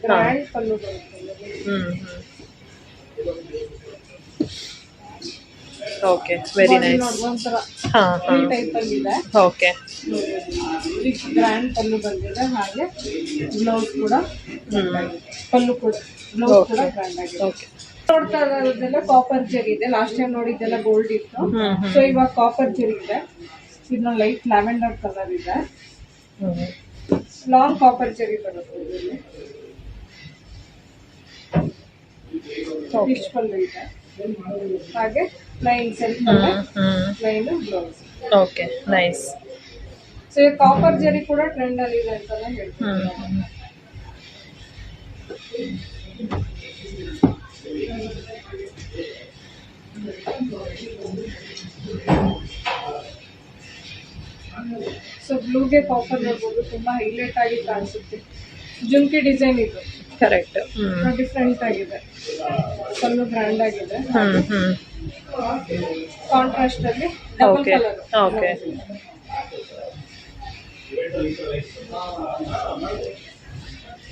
ಗ್ರ್ಯಾಂಡ್ ಪಲ್ಲು ಬರುತ್ತೆ. Okay, very nice. ಒಂಥರ ಈ ಟೈಪ್ ಅಲ್ಲಿ ಇದೆ. ಓಕೆ, ಗ್ರ್ಯಾಂಡ್ ಪಲ್ಲು ಬಂದಿದೆ. ಹಾಗೆ ಬ್ಲೌಸ್ ಕೂಡ ಪಲ್ಲು ಕೂಡ ಬ್ಲೌಸ್ ಕೂಡ ಗ್ರ್ಯಾಂಡ್ ಆಗಿದೆ. ಓಕೆ, ನೋಡ್ತಾ ಇರೋದೆಲ್ಲ ಕಾಪರ್ ಜರಿ ಇದೆ. ಲಾಸ್ಟ್ ಟೈಮ್ ನೋಡಿದ್ದೆಲ್ಲ ಗೋಲ್ಡ್ ಇತ್ತು. ಸೊ ಇವಾಗ ಕಾಪರ್ ಜರಿ ಇದೆ. ಇದು ಲೈಟ್ ಲ್ಯಾವೆಂಡರ್ ಕಲರ್ ಇದೆ. ಲಾಂಗ್ ಕಾಪರ್ ಜರಿ ಬರುತ್ತೆ ಇದರಲ್ಲಿ. ಫಿಶ್ ಪಲ್ಲು ಇದೆ. ಹಾಗೆ plain self plain blouse. Okay, nice. So ಈ ಕಾಪರ್ ಜರಿ ಕೂಡ ಟ್ರೆಂಡ್ ಅಲ್ಲಿ ಇದೆ ಅಂತಾನೆ ಹೇಳ್ತೀನಿ. ಸೊ ಬ್ಲೂಗೆ ಕಾಪರ್ ನೋಡ್ಬೋದು, ತುಂಬಾ ಹೈಲೈಟ್ ಆಗಿ ಕಾಣಿಸುತ್ತೆ. ಜುಮ್ಕಿ ಡಿಸೈನ್ ಇದು ಕರೆಕ್ಟ್. ಡಿಫ್ರೆಂಟ್ ಆಗಿದೆ, ಪಲ್ಲು ಗ್ರ್ಯಾಂಡ್ ಆಗಿದೆ. ಕಾಂಟ್ರಾಸ್ಟ್ ಅಲ್ಲಿ ಡಬಲ್ ಕಲರ್. ಓಕೆ,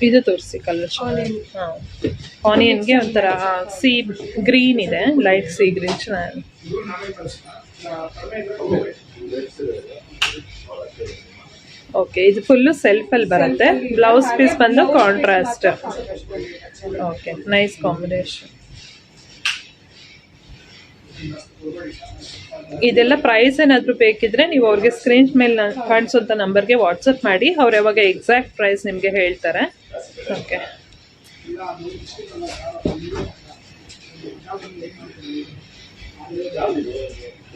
ಇದು ತೋರಿಸಿ ಕಲರ್. ಆನಿಯನ್ಗೆ ಒಂಥರ ಸಿ ಗ್ರೀನ್ ಇದೆ, ಲೈಟ್ ಸಿ ಗ್ರೀನ್. ಚೆನ್ನಾಗಿ. ಓಕೆ, ಇದು ಫುಲ್ಲು ಸೆಲ್ಫ್ ಅಲ್ಲಿ ಬರುತ್ತೆ. ಬ್ಲೌಸ್ ಪೀಸ್ ಬಂದು ಕಾಂಟ್ರಾಸ್ಟ್. Okay, nice combination. ಇದೆಲ್ಲ ಪ್ರೈಸ್ ಏನಾದರೂ ಬೇಕಿದ್ರೆ ನೀವು ಅವ್ರಿಗೆ ಸ್ಕ್ರೀನ್ ಮೇಲೆ ಕಾಣಿಸೋಂಥ ನಂಬರ್ಗೆ ವಾಟ್ಸಪ್ ಮಾಡಿ, ಅವ್ರು ಯಾವಾಗ ಎಕ್ಸಾಕ್ಟ್ ಪ್ರೈಸ್ ನಿಮಗೆ ಹೇಳ್ತಾರೆ. ಓಕೆ,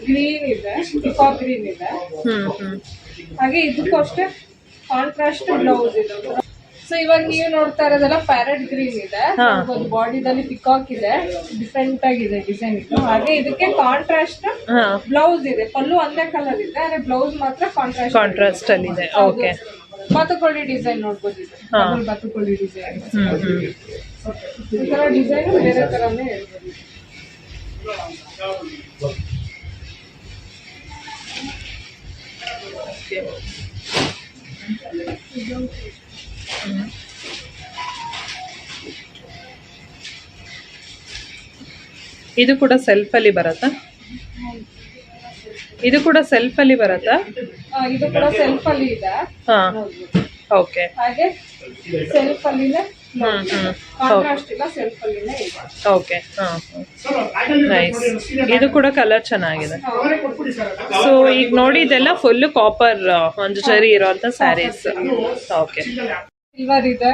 ಗ್ರೀನ್ ಇದೆ, ಪಿಕಾಕ್ ಗ್ರೀನ್ ಇದೆ. ಹಾಗೆ ಇದಕ್ಕೂ ಅಷ್ಟೇ ಕಾಂಟ್ರಾಸ್ಟ್ ಬ್ಲೌಸ್ ಇದೆ. ಸೊ ಇವಾಗ ನೀವು ನೋಡ್ತಾ ಇರೋದೆಲ್ಲ ಪ್ಯಾರೆಟ್ ಗ್ರೀನ್ ಇದೆ. ಬಾಡಿದಲ್ಲಿ ಪಿಕಾಕ್ ಇದೆ, ಡಿಫ್ರೆಂಟ್ ಆಗಿದೆ ಡಿಸೈನ್ ಇದು. ಹಾಗೆ ಇದಕ್ಕೆ ಕಾಂಟ್ರಾಸ್ಟ್ ಬ್ಲೌಸ್ ಇದೆ. ಪಲ್ಲು ಒಂದೇ ಕಲರ್ ಇದೆ, ಆದ್ರೆ ಬ್ಲೌಸ್ ಮಾತ್ರ ಕಾಂಟ್ರಾಸ್ಟ್ ಅಲ್ಲಿ ಇದೆ. ಓಕೆ, ಬಾತುಕೋಳಿ ಡಿಸೈನ್ ನೋಡ್ಬೋದು. ಇದು ಬಾತುಕೋಳಿ ಡಿಸೈನ್. ಈ ತರ ಡಿಸೈನ್ ಬೇರೆ ತರಾನೇ ಹೇಳ್ಬೋದು. ಇದು ಕೂಡ ಸೆಲ್ಫ್ ಅಲ್ಲಿ ಬರುತ್ತಾ? ಇದು ಕೂಡ ಸೆಲ್ಫ್ ಅಲ್ಲಿ ಬರುತ್ತಾ? ಇದು ಕೂಡ ಸೆಲ್ಫ್ ಅಲ್ಲಿ ಇದೆ. ಓಕೆ, ಹಾಗೆ ಸೆಲ್ಫ್ ಅಲ್ಲಿ ಕಾಂಟ್ರಾಸ್ಟ್ ಇಲ್ಲ, ಸೆಲ್ಫ್ ಅಲ್ಲಿನೇ ಇದೆ. Okay, nice. ಇದು ಕೂಡ ಕಲರ್ ಚೆನ್ನಾಗಿದೆ. ಸೊ ಈಗ ನೋಡಿ, ಇದೆಲ್ಲ ಫುಲ್ ಕಾಪರ್ ಒಂದು ಜರಿ ಇರೋಂಥ ಸ್ಯಾರೀಸ್. ಓಕೆ, ಸಿಲ್ವರ್ ಇದೆ,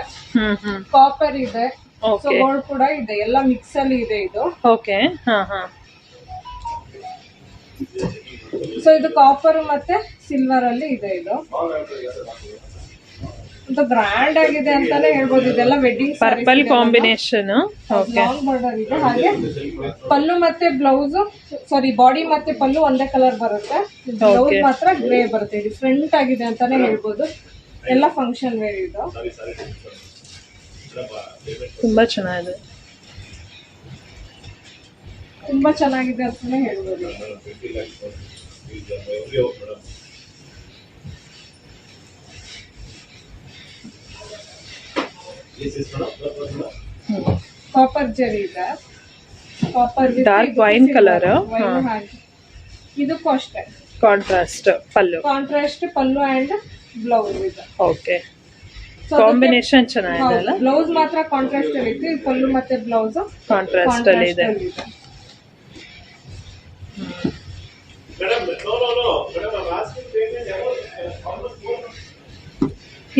ಕಾಪರ್ ಇದೆ, ಗೋಲ್ಡ್ ಕೂಡ ಇದೆ, ಎಲ್ಲ ಮಿಕ್ಸ್ ಅಲ್ಲಿ ಇದೆ ಇದು. ಓಕೆ, ಸೊ ಇದು ಕಾಪರ್ ಮತ್ತೆ ಸಿಲ್ವರ್ ಅಲ್ಲಿ ಇದೆ. ಇದು ಗ್ರ್ಯಾಂಡ್ ಆಗಿದೆ ಅಂತಾನೆ ಹೇಳ್ಬೋದು. ಇದೆಲ್ಲ wedding purple combination. Long border ಇದೆ. ಹಾಗೆ ಪಲ್ಲು ಮತ್ತೆ ಬ್ಲೌಸ್, ಸಾರಿ ಬಾಡಿ ಮತ್ತೆ ಪಲ್ಲು ಒಂದೇ ಕಲರ್ ಬರುತ್ತೆ. ಬ್ಲೌಸ್ ಮಾತ್ರ ಗ್ರೇ ಬರುತ್ತೆ. ಡಿಫ್ರೆಂಟ್ ಆಗಿದೆ ಅಂತಾನೆ ಹೇಳ್ಬೋದು. ಎಲ್ಲ ಫಂಕ್ಷನ್ ವೇರ್ ಇದು. ತುಂಬಾ ಚೆನ್ನಾಗಿದೆ, ತುಂಬಾ ಚೆನ್ನಾಗಿದೆ ಅಂತಾನೆ ಹೇಳ್ಬೋದು. ಕಾಪರ್ ಜರಿ ಇದೆ, ಕಾಪರ್ ಡಾರ್ಕ್ ವೈನ್ ಕಲರ್. ಇದಕ್ಕೂ ಅಷ್ಟೇ contrast pallu. Contrast pallu and blouse ಇದೆ. ಓಕೆ, ಕಾಂಬಿನೇಷನ್ ಚೆನ್ನಾಗಿದೆ ಅಲ್ಲ. ಬ್ಲೌಸ್ ಮಾತ್ರ ಕಾಂಟ್ರಾಸ್ಟ್ ಅಲ್ಲಿ ಇತ್ತು, ಪಲ್ಲು ಮತ್ತೆ ಬ್ಲೌಸ್ ಕಾಂಟ್ರಾಸ್ಟ್ ಅಲ್ಲಿ ಇದೆ.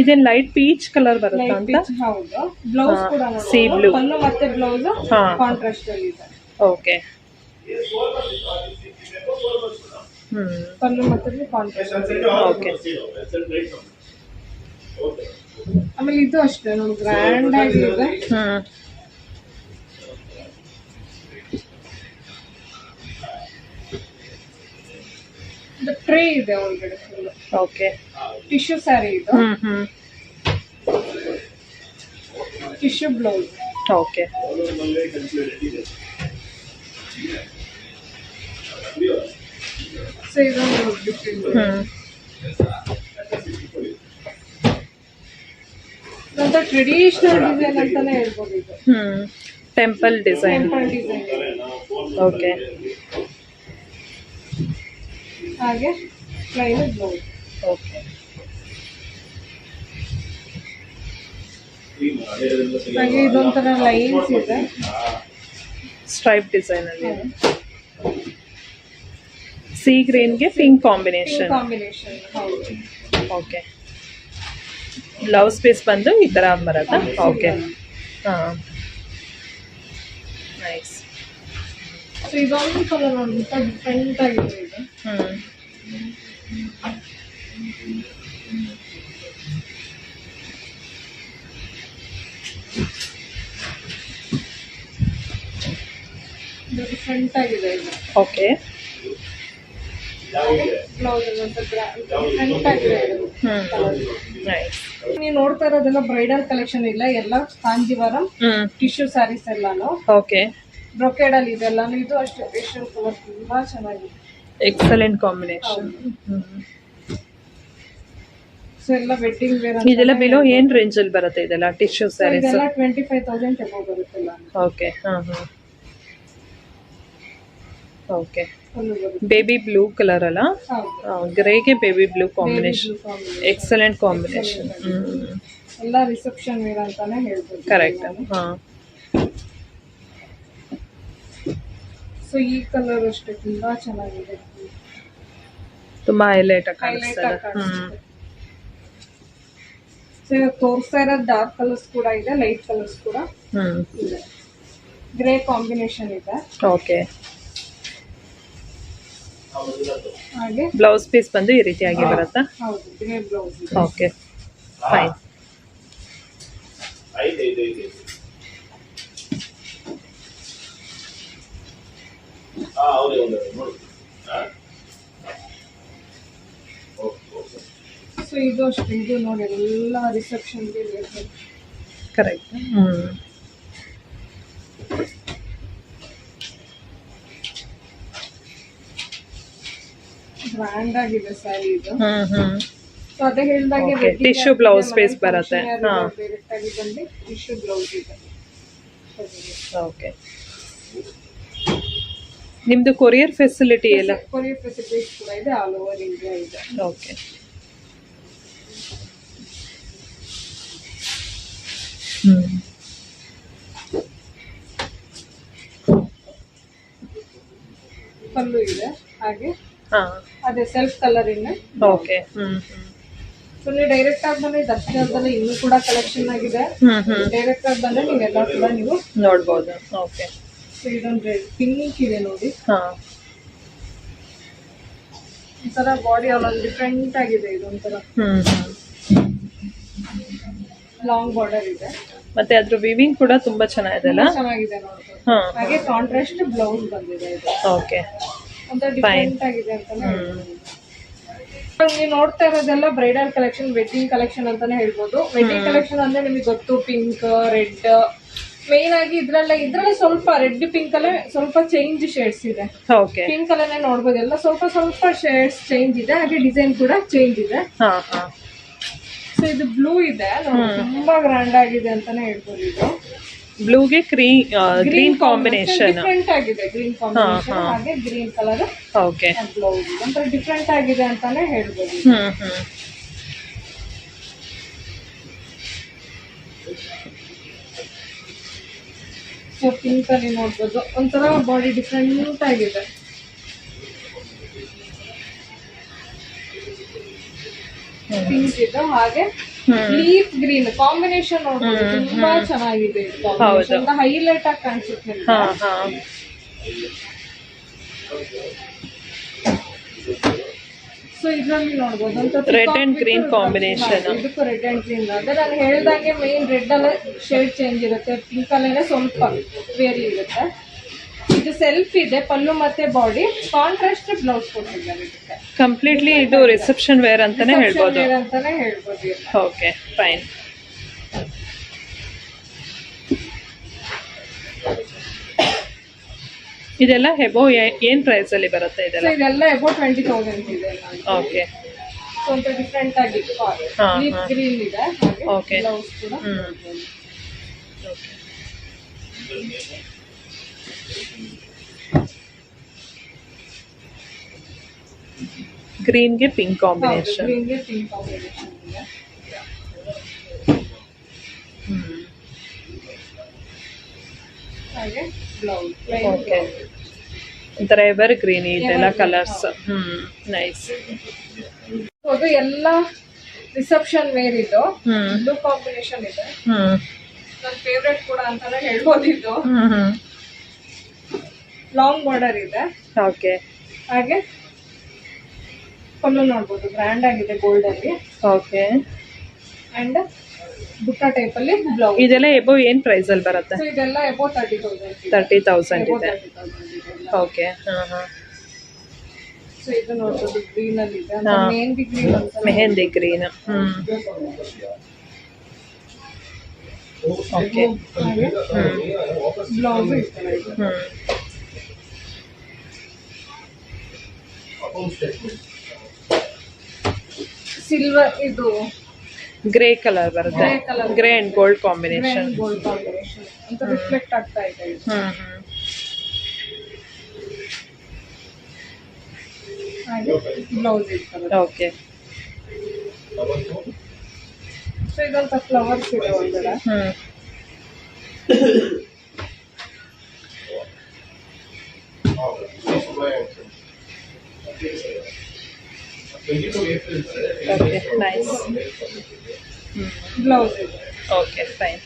ಇದೇನ್ ಲೈಟ್ ಪೀಚ್ ಕಲರ್ ಬರುತ್ತಾ ಅಂತ? ಹೌದು, ಬ್ಲೌಸ್ ಕೂಡ ಸೀ ಬ್ಲೂ. ಪಲ್ಲು ಮತ್ತೆ ಬ್ಲೌಸ್ ಕಾಂಟ್ರಾಸ್ಟ್ ಅಲ್ಲಿ ಇದೆ. ಓಕೆ, ಪಲ್ಲು ಮತ್ತೆ ಕಾಂಟ್ರಾಸ್ಟ್. ಓಕೆ, ಆಮೇಲೆ ಇದು ಅಷ್ಟೇ ನೋಡಿ, ಗ್ರ್ಯಾಂಡ್ ಆಗಿದೆ. ಟ್ರೇ ಇದೆ ಒಳಗಡೆ ಫುಲ್. ಓಕೆ, ಟಿಶ್ಯೂ ಸ್ಯಾರಿ ಇದು. Tissue blouse. ಓಕೆ, ಸೊ ಇದೊಂದು ಟ್ರೆಡಿಷನಲ್ ಡಿಸೈನ್ ಅಂತಾನೆ ಹೇಳ್ಬೋದು ಇದು. Temple design. Temple design. Okay, ಹಾಗೆ ಪ್ಲೈನ್ ಬ್ಲೌಸ್. ಓಕೆ, ಹಾಗೆ ಇದೊಂಥರ ಲೈನ್ಸ್ ಇದೆ, ಸ್ಟ್ರೈಪ್ ಡಿಸೈನ್ ಅಲ್ಲಿ. ಸಿ ಗ್ರೀನ್ಗೆ ಪಿಂಕ್ ಕಾಂಬಿನೇಷನ್. ಕಾಂಬಿನೇಷನ್. ಹೌದು. ಓಕೆ, ಬ್ಲೌಸ್ ಪೀಸ್ ಬಂದು ಈ ತರ ಬರುತ್ತಾ? ಓಕೆ, ಹಾಂ, ನೈಸ್. ಸೊ ಇದೊಂದು ಕಲರ್ ನೋಡ್ಬಿಟ್ಟ ಡಿಫ್ರೆಂಟ್ ಆಗಿದೆ ಇದು. ಡಿಫ್ರೆಂಟ್ ಆಗಿದೆ ಇದು. ಓಕೆ, ಬ್ಲೌಸ್ ಡಿಫ್ರೆಂಟ್ ಆಗಿದೆ ಇದು. ನೈಸ್. ನೀವು ನೋಡ್ತಾ ಇರೋದೆಲ್ಲ ಬ್ರೈಡಲ್ ಕಲೆಕ್ಷನ್ ಇಲ್ಲ, ಎಲ್ಲ ಕಾಂಜೀವರಂ ಟಿಶ್ಯೂ ಸ್ಯಾರೀಸ್ ಎಲ್ಲಾನು. ಓಕೆ, ಬ್ರೊಕೇಡ್ ಅಲ್ಲಿ ಇದೆಲ್ಲಾನು. ಇದು ಅಷ್ಟೇ ಪೇಸ್ಟಲ್ ಕಲರ್, ತುಂಬಾ ಚೆನ್ನಾಗಿದೆ. Excellent combination. ಸೊ ಎಲ್ಲ ವೆಡ್ಡಿಂಗ್ ವೇರ್. ಇದೆಲ್ಲ ಬಿಲೋ ಏನ್ ರೇಂಜ್ ಅಲ್ಲಿ ಬರುತ್ತೆ ಇದೆಲ್ಲ ಟಿಶ್ಯೂ ಸ್ಯಾರೀಸ್? ಇದೆಲ್ಲ 25,000 ಎಬೋ ಬರುತ್ತಲ್ಲ. Okay, okay. Baby blue colour ಅಲ್ಲ, ಗ್ರೇಗೆ baby blue combination. Excellent combination. ಎಲ್ಲ ರಿಸೆಪ್ಷನ್ ವೇರ್ ಅಂತಾನೆ ಹೇಳ್ಬೋದು. ಕರೆಕ್ಟ್. ಸೊ ಈ ಕಲರ್ ಅಷ್ಟೇ ತುಂಬಾ ಚೆನ್ನಾಗಿದೆ, ತುಂಬಾ ಹೈಲೈಟ್ ಆಗಿ ಕಾಣಿಸ್ತದೆ. ಸೊ ಇವಾಗ ತೋರಿಸ್ತಾ ಇರೋದು ಡಾರ್ಕ್ ಕಲರ್ಸ್ ಕೂಡ ಇದೆ, ಲೈಟ್ ಕಲರ್ಸ್ ಕೂಡ ಇದೆ. ಗ್ರೇ ಕಾಂಬಿನೇಷನ್ ಇದೆ. ಓಕೆ, ಹಾಗೆ ಬ್ಲೌಸ್ ಪೀಸ್ ಬಂದು ಈ ರೀತಿಯಾಗಿ ಬರುತ್ತಾ? ಹೌದು, grey blouse. Okay, fine. So ಇದು ಅಷ್ಟೇ, ಇದು ನೋಡಿ ಎಲ್ಲ ರಿಸೆಪ್ಷನ್ಗೆ ಕರೆಕ್ಟ್. ಗ್ರ್ಯಾಂಡ್ ಆಗಿದೆ ಸ್ಯಾರಿ ಇದು. ಸೊ ಅದೇ ಹೇಳಿದಾಗೆ ಟಿಶ್ಯೂ ಬ್ಲೌಸ್ ಪೀಸ್ ಬರುತ್ತೆ. ಡೈರೆಕ್ಟ್ ಆಗಿ ಬಂದು ಟಿಶ್ಯೂ ಬ್ಲೌಸ್ ಇದೆ. ಓಕೆ, ನಿಮ್ದು ಕೊರಿಯರ್ ಫೆಸಿಲಿಟಿ ಎಲ್ಲ? ಕೊರಿಯರ್ ಫೆಸಿಲಿಟೀಸ್ ಕೂಡ ಇದೆ, ಆಲ್ ಓವರ್ ಇಂಡಿಯಾ ಇದೆ. ಓಕೆ, ಪಲ್ಲು ಇದೆ, ಹಾಗೆ ಹಾಂ, ಅದೇ ಸೆಲ್ಫ್ ಕಲರ್ ಇನ್ನ. ಓಕೆ, ಸೊ ನೀವು ಡೈರೆಕ್ಟ್ ಆಗಿ ಬಂದ್ರೆ ದರ್ಶನದಲ್ಲಿ ಇನ್ನೂ ಕೂಡ ಕಲೆಕ್ಷನ್ ಆಗಿದೆ. ಡೈರೆಕ್ಟ್ ಆಗಿ ಬಂದ್ರೆ ನೀವೆಲ್ಲ ಕೂಡ ನೀವು ನೋಡ್ಬೋದು. ಓಕೆ, ಸೊ ಇದೊಂದು ಪಿಂಕ್ ಇದೆ ನೋಡಿ. ಹಾಂ, ಒಂಥರ ಬಾಡಿ ಅಲ್ಲೊಂದು ಡಿಫ್ರೆಂಟ್ ಆಗಿದೆ. ಇದೊಂಥರ ಲಾಂಗ್ ಬಾರ್ಡರ್ ಇದೆ, ಮತ್ತೆ ಅದ್ರ ವಿವಿಂಗ್ ಕೂಡ ತುಂಬಾ ಚೆನ್ನಾಗಿದೆ ಅಲ್ಲ? ಚೆನ್ನಾಗಿದೆ ನೋಡ್ಬೋದು. ಹಾಗೆ ಕಾಂಟ್ರಾಸ್ಟ್ ಬ್ಲೌಸ್ ಬಂದಿದೆ ಇದು. ಓಕೆ, ಒಂಥರ ಡಿಫ್ರೆಂಟ್ ಆಗಿದೆ ಅಂತಾನೆ ನೀವು ನೋಡ್ತಾ ಇರೋದೆಲ್ಲ ಬ್ರೈಡಲ್ ಕಲೆಕ್ಷನ್, ವೆಡ್ಡಿಂಗ್ ಕಲೆಕ್ಷನ್ ಅಂತಾನೆ ಹೇಳ್ಬೋದು. ವೆಡ್ಡಿಂಗ್ ಕಲೆಕ್ಷನ್ ಅಂದ್ರೆ ನಿಮಗೆ ಗೊತ್ತು, ಪಿಂಕ್, ರೆಡ್, ಮೇನ್ ಆಗಿ ಇದ್ರಲ್ಲೇ ಸ್ವಲ್ಪ ರೆಡ್ ಪಿಂಕ್ ಅಲ್ಲೇ ಸ್ವಲ್ಪ ಚೇಂಜ್ ಶೇಡ್ಸ್ ಇದೆ. ಓಕೆ. ಪಿಂಕ್ ಅಲ್ಲೇ ನೋಡ್ಬೋದು, ಎಲ್ಲ ಸ್ವಲ್ಪ ಶೇಡ್ಸ್ ಚೇಂಜ್ ಇದೆ, ಹಾಗೆ ಡಿಸೈನ್ ಕೂಡ ಚೇಂಜ್ ಇದೆ. ಹಾ ಹಾ. ಸೊ ಇದು ಬ್ಲೂ ಇದೆ, ತುಂಬಾ ಗ್ರ್ಯಾಂಡ್ ಆಗಿದೆ ಅಂತಾನೆ ಹೇಳ್ಬೋದು. ಇದು ಬ್ಲೂಗೆ ಗ್ರೀನ್ ಕಾಂಬಿನೇಷನ್ ಡಿಫ್ರೆಂಟ್ ಆಗಿದೆ, ಗ್ರೀನ್ ಕಾಂಬಿನೇಷನ್ ಹಾಗೆ ಗ್ರೀನ್ ಕಲರ್. ಓಕೆ. ಬ್ಲೌಸ್ ಒಂಥರ ಡಿಫ್ರೆಂಟ್ ಆಗಿದೆ ಅಂತಾನೆ ಹೇಳ್ಬೋದು. ಸೊ ಪಿಂಕ್ ಅಲ್ಲಿ ನೋಡ್ಬೋದು, ಒಂಥರ ಬಾಡಿ ಡಿಫ್ರೆಂಟ್ ಆಗಿದೆ. ಪಿಂಕ್ ಇದು ಹಾಗೆ ಲೀಫ್ ಗ್ರೀನ್ ಕಾಂಬಿನೇಷನ್ ನೋಡ್ಬೋದು, ತುಂಬಾ ಚೆನ್ನಾಗಿದೆ. ಹೈಲೈಟ್ ಆಗಿ ಕಾಣಿಸುತ್ತೆ. ಸೊ ಇದ್ರಲ್ಲಿ ನೋಡ್ಬೋದು ರೆಡ್ ಅಂಡ್ ಗ್ರೀನ್ ಕಾಂಬಿನೇಷನ್. ಇದಕ್ಕೂ ರೆಡ್ ಅಂಡ್ ಗ್ರೀನ್ ಅದೇ ನಾನು ಹೇಳ್ದಂಗೆ ಮೇನ್ ರೆಡ್ ಅಲ್ಲೇ ಶೇಡ್ ಚೇಂಜ್ ಇರುತ್ತೆ, ಪಿಂಕ್ ಅಲ್ಲೇ ಸ್ವಲ್ಪ ವೇರಿ ಇರುತ್ತೆ. ಇದು ಸೆಲ್ಫ್ ಇದೆ, ಪಲ್ಲು ಮತ್ತೆ ಬಾಡಿ ಕಾಂಟ್ರಾಸ್ಟ್ ಬ್ಲೌಸ್ ಕೊಟ್ಟಿದ್ದಾರೆ. ಕಂಪ್ಲೀಟ್ಲಿ ಇದು ರಿಸೆಪ್ಷನ್ ವೇರ್ ಅಂತಾನೆ ಹೇಳ್ಬೋದು. Okay fine. ಇದೆಲ್ಲ ಹೆಬೋ ಏನ್ ಪ್ರೈಸ್ ಅಲ್ಲಿ ಬರುತ್ತೆ? ಇದೆಲ್ಲ ಎಬೋ 20,000 ಇದೆ. ಓಕೆ. ಸ್ವಲ್ಪ ಡಿಫ್ರೆಂಟ್ ಆಗಿ ಲೀಫ್ ಗ್ರೀನ್ ಇದೆ. ಓಕೆ. ಬ್ಲೌಸ್ ಕೂಡ ಗ್ರೀನ್ಗೆ ಪಿಂಕ್ ಕಾಂಬಿನೇಷನ್. ಗ್ರೀನ್ಗೆ ಪಿಂಕ್ ಕಾಂಬಿನೇಷನ್ ಇದೆ. ಹಾಗೆ ಬ್ಲೌಸ್ ಓಕೆ. ಒಂಥರ ಎವರ್ ಗ್ರೀನ್ ಇದೆಲ್ಲ ಕಲರ್ಸ್. ನೈಸ್. ಅದು ಎಲ್ಲ ರಿಸೆಪ್ಷನ್ ವೇರ್ ಇದು. ಬ್ಲೂ ಕಾಂಬಿನೇಷನ್ ಇದೆ, ನನ್ನ ಫೇವ್ರೆಟ್ ಕೂಡ ಅಂತಾನೆ ಹೇಳ್ಬೋದು. ಇದು ಲಾಂಗ್ ಬಾರ್ಡರ್ ಇದೆ. ಓಕೆ. ಹಾಗೆ ಪಲ್ಲು ನೋಡ್ಬೋದು, ಗ್ರ್ಯಾಂಡ್ ಆಗಿದೆ ಗೋಲ್ಡ್ ಅಲ್ಲಿ. ಓಕೆ. ಅಂಡ್ ಬುಟ್ಟ ಟೈಪ್ ಅಲ್ಲಿ ಬ್ಲೌಸ್. ಇದೆಲ್ಲ ಎಬೋ ಏನ್ ಪ್ರೈಸ್ ಅಲ್ಲಿ ಬರುತ್ತೆ? ಸೊ ಇದೆಲ್ಲ ಎಬೋ 30,000 ಇದೆ. ಓಕೆ. ಸೊ ಇದು ನೋಡ್ಬೋದು ಗ್ರೀನ್ ಅಲ್ಲಿ ಇದೆ, ಮೆಹಂದಿ ಗ್ರೀನ್ ಅಂತ. Mehndi green. Okay. Blouse silver, ಇದು ಗ್ರೇ ಕಲರ್ ಬರುತ್ತೆ. Grey and gold combination. Gold combination ಅಂತ ರಿಫ್ಲೆಕ್ಟ್ ಆಗ್ತಾ ಇದೆ. ಹಾಗೆ ಬ್ಲೌಸ್ ಇರ್ತದೆ. ಓಕೆ. ಸೊ ಇದಂತ ಫ್ಲವರ್ಸ್ ಇದೆ ಒಳಗಡೆ. Okay nice. ಬ್ಲೌಸ್ ಇದೆ. Okay fine.